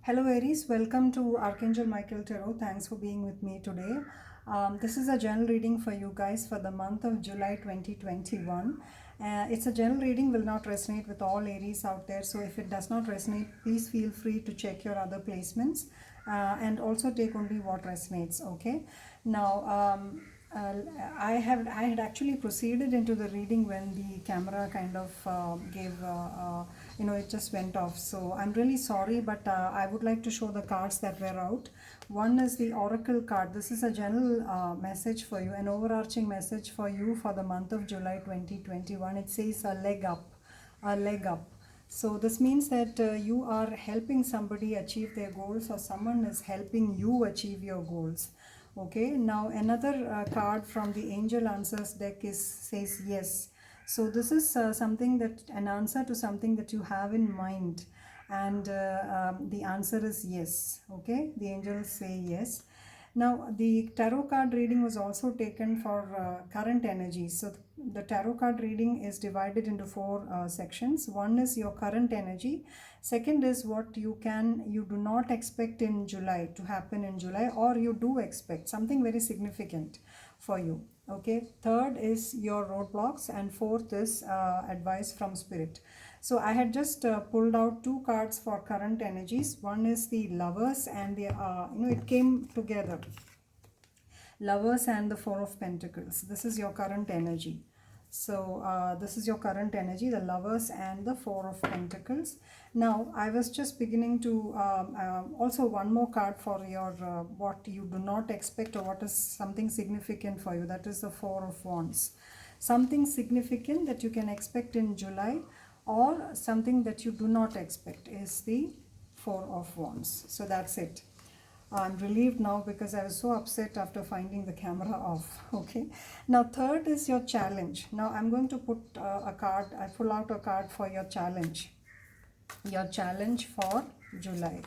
Hello Aries, welcome to Archangel Michael Tarot. Thanks for being with me today. This is a general reading for you guys for the month of July 2021. It's a general reading, will not resonate with all Aries out there. So if it does not resonate, please feel free to check your other placements and also take only what resonates. Okay. Now, uh, I had actually proceeded into the reading when the camera kind of gave it just went off, so I'm really sorry, but I would like to show the cards that were out. One is the oracle card. This is a general message for you, an overarching message for you for the month of July 2021. It says a leg up, a leg up. So this means that you are helping somebody achieve their goals, or someone is helping you achieve your goals. Okay, now another card from the angel answers deck says yes. So this is something that, an answer to something that you have in mind, and the answer is yes. Okay, the angels say yes. Now the tarot card reading was also taken for current energies. So the tarot card reading is divided into four sections. One is your current energy. Second is what you do not expect in July to happen in July, or you do expect something very significant for you. Okay, third is your roadblocks, and fourth is advice from spirit. So I had just pulled out two cards for current energies. One is the lovers, and the it came together, lovers and the four of pentacles. This is your current energy. So this is your current energy, the lovers and the four of pentacles. Now I was just beginning to also one more card for your what you do not expect, or what is something significant for you. That is the four of wands. Something significant that you can expect in July, or something that you do not expect, is the four of wands. So that's it. I'm relieved now because I was so upset after finding the camera off. Okay. Now third is your challenge. Now I'm going to put a card. I pull out a card for your challenge. Your challenge for July.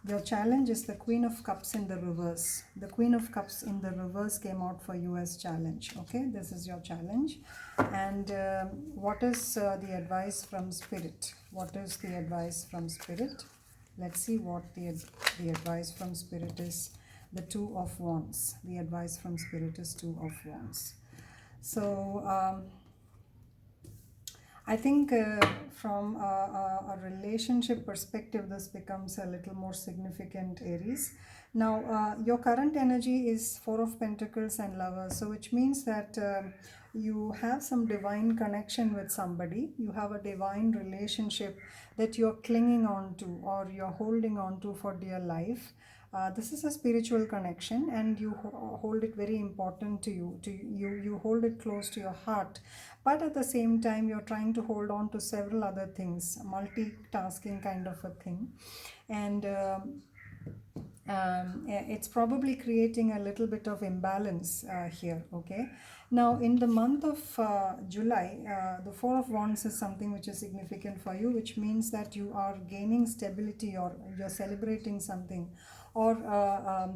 Your challenge is the Queen of Cups in the reverse. The Queen of Cups in the reverse came out for you as challenge. Okay, this is your challenge. And what is the advice from Spirit? What is the advice from Spirit? Let's see what the advice from Spirit is. The Two of Wands. The advice from Spirit is Two of Wands. So I think from a relationship perspective, this becomes a little more significant, Aries. Now, your current energy is Four of Pentacles and Lovers, so which means that you have some divine connection with somebody. You have a divine relationship that you're clinging on to, or you're holding on to for dear life. This is a spiritual connection, and you hold it very important to you. You hold it close to your heart, but at the same time you're trying to hold on to several other things, multitasking kind of a thing, and it's probably creating a little bit of imbalance here. Okay, now in the month of July, the Four of Wands is something which is significant for you, which means that you are gaining stability, or you're celebrating something, or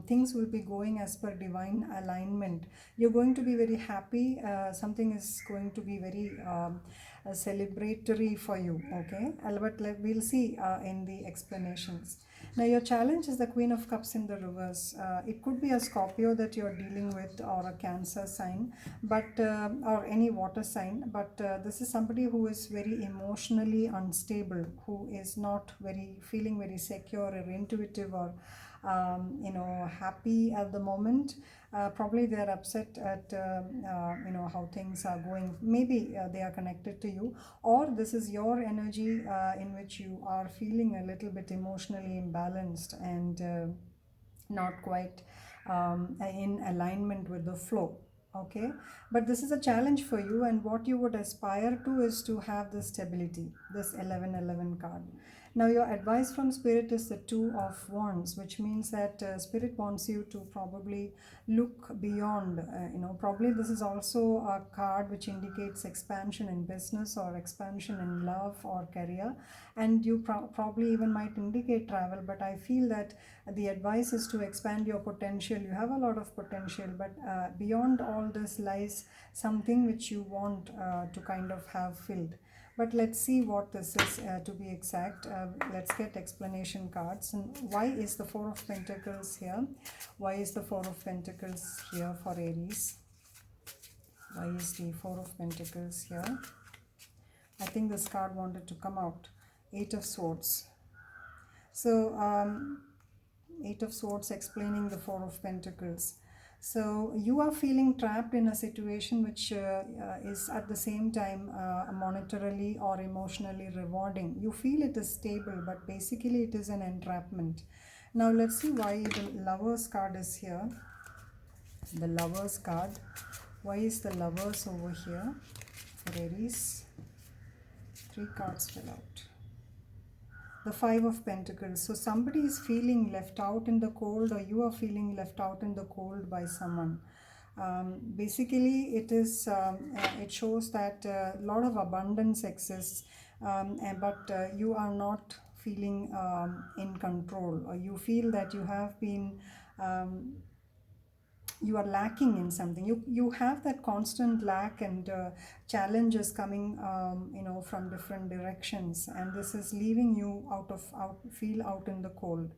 things will be going as per divine alignment. You're going to be very happy. Something is going to be very celebratory for you. Okay, but we'll see in the explanations. Now your challenge is the Queen of Cups in the reverse. It could be a Scorpio that you're dealing with, or a Cancer sign, but or any water sign. But this is somebody who is very emotionally unstable, who is not very feeling very secure or intuitive, or happy at the moment. Probably they're upset at how things are going. Maybe they are connected to you, or this is your energy in which you are feeling a little bit emotionally imbalanced, and not quite in alignment with the flow. Okay, but this is a challenge for you, and what you would aspire to is to have this stability, this 1111 card. Now your advice from Spirit is the Two of Wands, which means that Spirit wants you to probably look beyond. Probably this is also a card which indicates expansion in business, or expansion in love or career, and you probably even might indicate travel. But I feel that the advice is to expand your potential. You have a lot of potential, but beyond all this lies something which you want to kind of have filled. But let's see what this is to be exact. Let's get explanation cards. And why is the Four of Pentacles here? Why is the Four of Pentacles here for Aries? Why is the Four of Pentacles here? I think this card wanted to come out. Eight of Swords. So, Eight of Swords explaining the Four of Pentacles. So you are feeling trapped in a situation which is at the same time monetarily or emotionally rewarding. You feel it is stable, but basically it is an entrapment. Now let's see why the Lovers card is here. The Lovers card. Why is the Lovers over here for Aries? Three cards fell out. The Five of Pentacles. So somebody is feeling left out in the cold, or you are feeling left out in the cold by someone. Basically, it shows that a lot of abundance exists, but you are not feeling in control, or you feel that you have been you are lacking in something. You have that constant lack, and challenges coming from different directions, and this is leaving you out in the cold.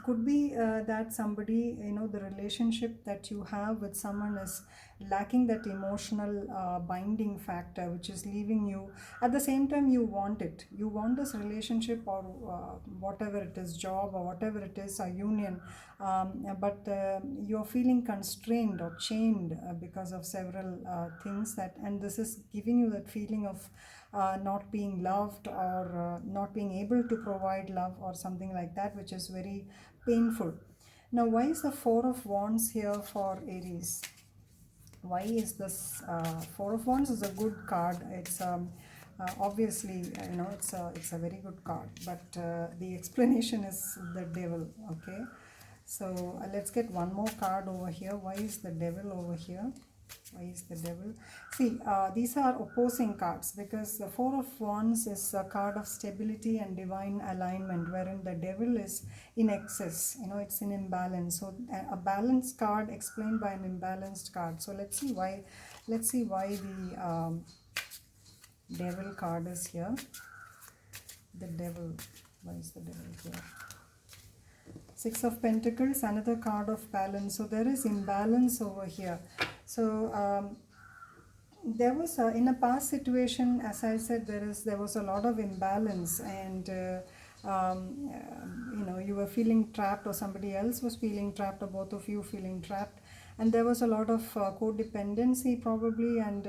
Could be that somebody, the relationship that you have with someone is lacking that emotional binding factor, which is leaving you. At the same time, you want it. You want this relationship, or whatever it is, job or whatever it is, a union. But you're feeling constrained or chained because of several things, and this is giving you that feeling of not being loved, or not being able to provide love, or something like that, which is very painful. Now, why is the Four of Wands here for Aries? Why is this Four of Wands is a good card. It's obviously, it's a very good card, but the explanation is the Devil. Okay, so let's get one more card over here. Why is the Devil over here? Why is the Devil? See, these are opposing cards, because the Four of Wands is a card of stability and divine alignment, wherein the Devil is in excess. It's in imbalance. So a balanced card explained by an imbalanced card. So let's see why. Let's see why the Devil card is here. The Devil. Why is the Devil here? Six of Pentacles, another card of balance. So there is imbalance over here. So there was in a past situation, as I said, there was a lot of imbalance, and you were feeling trapped, or somebody else was feeling trapped, or both of you feeling trapped, and there was a lot of codependency probably, and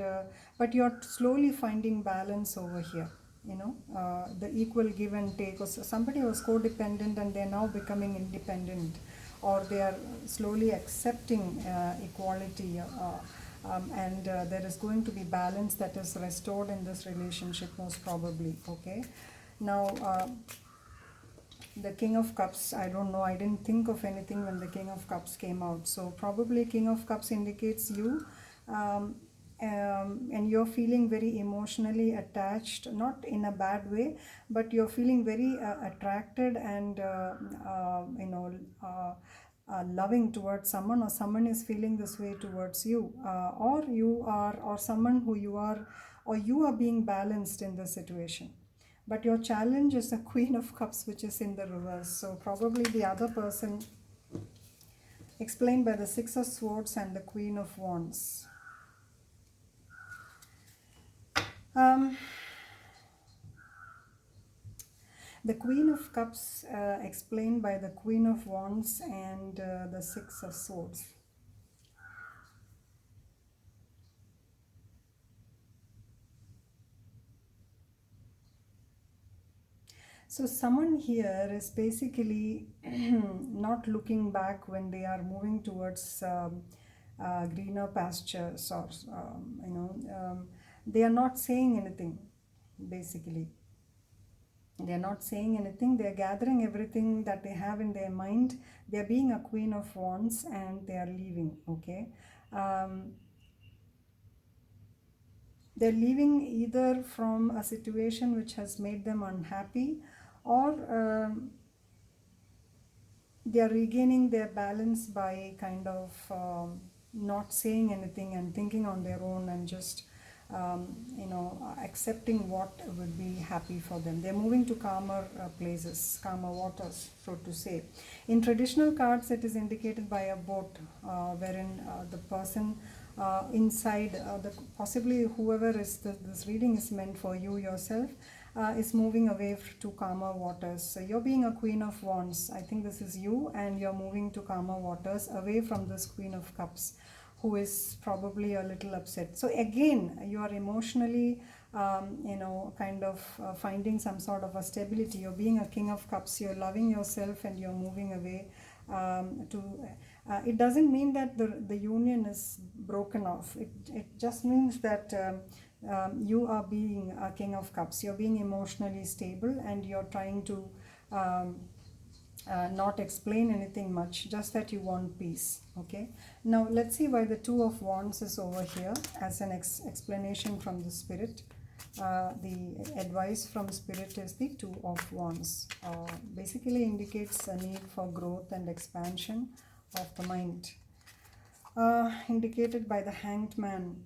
but you're slowly finding balance over here. The equal give and take. Or somebody was codependent and they're now becoming independent, or they are slowly accepting equality, and there is going to be balance that is restored in this relationship, most probably. Okay, now the King of Cups, I don't know, I didn't think of anything when the King of Cups came out. So probably King of Cups indicates you, and you're feeling very emotionally attached, not in a bad way, but you're feeling very attracted and loving towards someone, or someone is feeling this way towards you, or you are, or someone who you are, or you are being balanced in this situation. But your challenge is the Queen of Cups, which is in the reverse. So probably the other person, explained by the Six of Swords and the Queen of Wands. The Queen of Cups explained by the Queen of Wands and the Six of Swords. So someone here is basically not looking back when they are moving towards greener pastures, or they are not saying anything. Basically, they are not saying anything. They are gathering everything that they have in their mind. They are being a Queen of Wands, and they are leaving. Okay. They're leaving either from a situation which has made them unhappy, or they are regaining their balance by kind of not saying anything and thinking on their own, and just accepting what would be happy for them. They're moving to calmer places, calmer waters, so to say. In traditional cards, it is indicated by a boat, wherein the person inside, possibly whoever is this reading is meant for you yourself, is moving away to calmer waters. So you're being a Queen of Wands. I think this is you, and you're moving to calmer waters away from this Queen of Cups, who is probably a little upset. So again, you are emotionally, kind of finding some sort of a stability. You're being a King of Cups. You're loving yourself, and you're moving away to. It doesn't mean that the union is broken off. It just means that. You are being a King of Cups. You're being emotionally stable, and you're trying to not explain anything much, just that you want peace. Okay, now let's see why the Two of Wands is over here as an explanation from the Spirit. The advice from Spirit is the Two of Wands. Basically indicates a need for growth and expansion of the mind, indicated by the Hanged Man.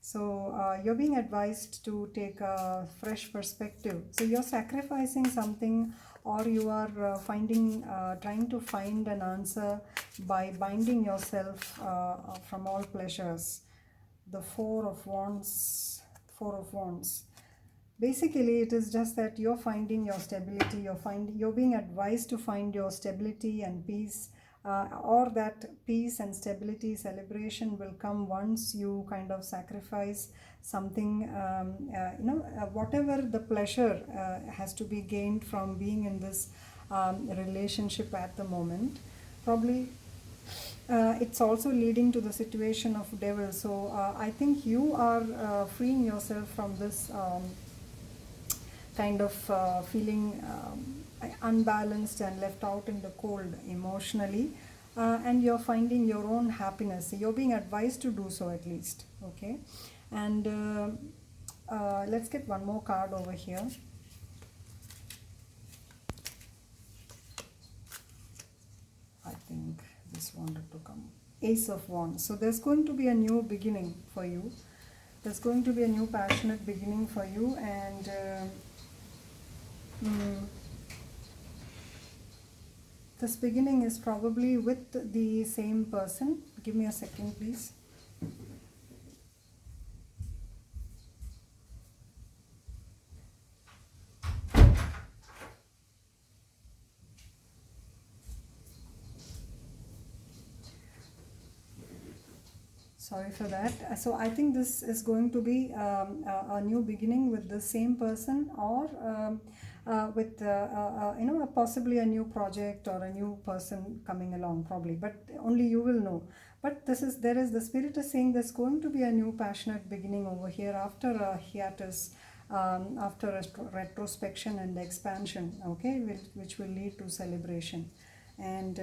So you're being advised to take a fresh perspective. So you're sacrificing something, or you are trying to find an answer by binding yourself from all pleasures. The Four of Wands. Basically, it is just that you're finding your stability. You're being advised to find your stability and peace. Or that peace and stability celebration will come once you kind of sacrifice something, whatever the pleasure has to be gained from being in this relationship at the moment. Probably it's also leading to the situation of devil. So I think you are freeing yourself from this kind of feeling unbalanced and left out in the cold emotionally, and you're finding your own happiness. You're being advised to do so, at least. Okay, and let's get one more card over here. I think this wanted to come. Ace of Wands. So there's going to be a new beginning for you. There's going to be a new passionate beginning for you, and this beginning is probably with the same person. Give me a second, please. Sorry for that. So I think this is going to be a new beginning with the same person, or with possibly a new project or a new person coming along, probably, but only you will know. But the Spirit is saying there's going to be a new passionate beginning over here after a hiatus, after a retrospection and expansion, okay, which will lead to celebration. And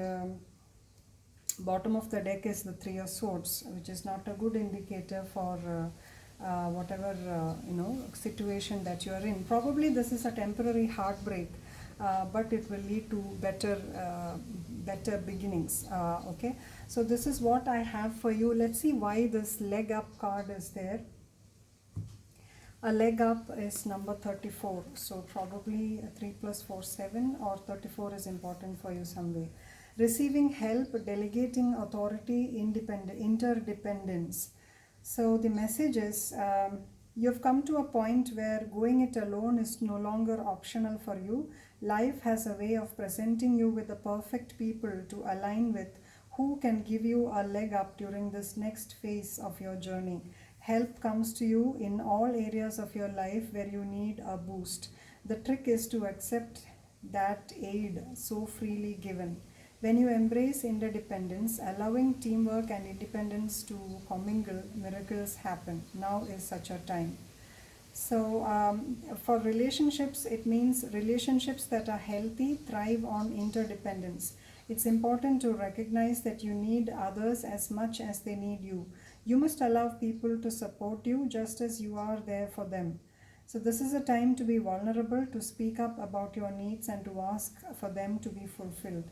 bottom of the deck is the Three of Swords, which is not a good indicator for whatever situation that you are in. Probably this is a temporary heartbreak, but it will lead to better beginnings. Okay, so this is what I have for you. Let's see why this leg up card is there. A leg up is number 34, so probably 3 + 4 7, or 34 is important for you some way. Receiving help, delegating authority, interdependence. So the message is, you've come to a point where going it alone is no longer optional for you. Life has a way of presenting you with the perfect people to align with, who can give you a leg up during this next phase of your journey. Help comes to you in all areas of your life where you need a boost. The trick is to accept that aid so freely given. When you embrace interdependence, allowing teamwork and independence to commingle, miracles happen. Now is such a time. So for relationships, it means relationships that are healthy thrive on interdependence. It's important to recognize that you need others as much as they need you. You must allow people to support you just as you are there for them. So this is a time to be vulnerable, to speak up about your needs, and to ask for them to be fulfilled.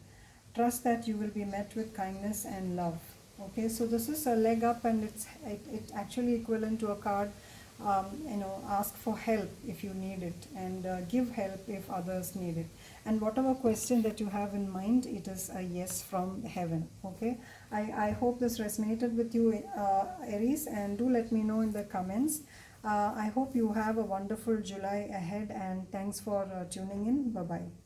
Trust that you will be met with kindness and love. Okay, so this is a leg up, and it's actually equivalent to a card ask for help if you need it, and give help if others need it. And whatever question that you have in mind, it is a yes from heaven. Okay, I hope this resonated with you, Aries, and do let me know in the comments. I hope you have a wonderful July ahead, and thanks for tuning in. Bye bye.